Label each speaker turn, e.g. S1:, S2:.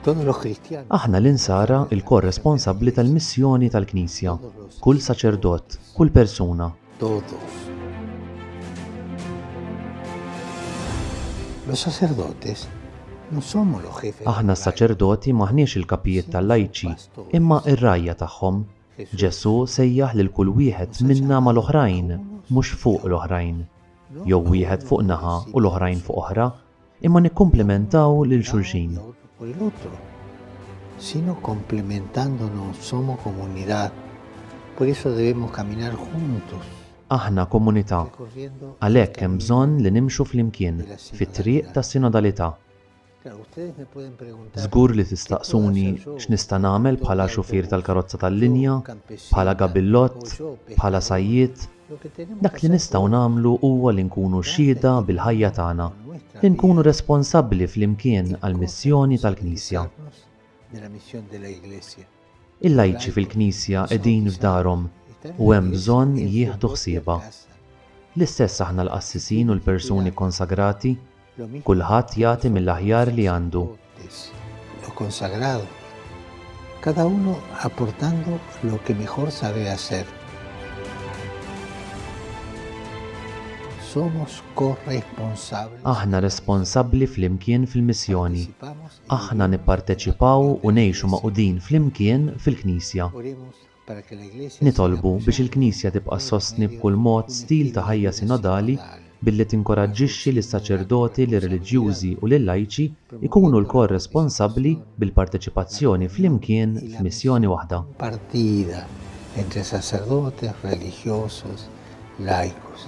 S1: Todos los cristianos,
S2: Aħna l-insara il-korresponsabbli tal-missjoni tal-Knisja, kull saċerdot, kull persuna.
S1: todos. Los sacerdotes no somos los jefes.
S2: Aħna s-saċerdoti maħniex il-kapijiet tal-lajċi, imma ir-rajja tagħhom. Ġesu sejjaħ lil kull wieħed minna mal-oħrajn, mhux fuq l-oħrajn. Jew wieħed fuq naħa u l-oħrajn fuq oħra, imma nikkumplementaw lil xulxin.
S1: Por el otro, sino complementándonos, somos comunidad. Por eso debemos caminar juntos,
S2: Aħna komunità,
S1: recorriendo.
S2: għalhekk hemm bżonn li nimxu flimkien fit-triq tas-sinodalità.
S1: Claro, ustedes me pueden preguntar,
S2: Żgur li tistaqsuni x'nista' nagħmel bħala xufier tal-karozza tal-linja, bħala gabillott, bħala sajjiet.
S1: lo que tenemos
S2: Dak
S1: que
S2: li
S1: hacer
S2: nistgħu nagħmlu huwa li nkunu xhieda bil-ħajja tagħna, li nkunu responsabbli flimkien għall-missjoni tal-Knisja.
S1: de la misión de la Iglesia.
S2: Il-lajċi fil-Knisja qegħdin f'darhom u hemm bżonn jieħdu ħsiebha. L-istess aħna l-qassisin u l-persuni konsagrati, kulħadd jagħti mill-aħjar li għandu.
S1: Los consagrados, cada uno aportando lo que mejor sabe hacer. Somos corresponsables.
S2: Aħna responsabbli flimkien fil-missjoni.
S1: Participamos y
S2: Aħna nipparteċipaw u ngħixu maqudin flimkien fil-Knisja.
S1: oremos para que la Iglesia
S2: Nitolbu biex il-Knisja tibqa' sostni b'kull mod stil ta' ħajja sinodali billi tinkoraġġixxi lis-saċerdoti, lir-reliġjużi u lill-lajċi ikunu l-korresponsabbli bil-parteċipazzjoni flimkien f'missjoni waħda.
S1: partida entre sacerdotes, religiosos, laicos.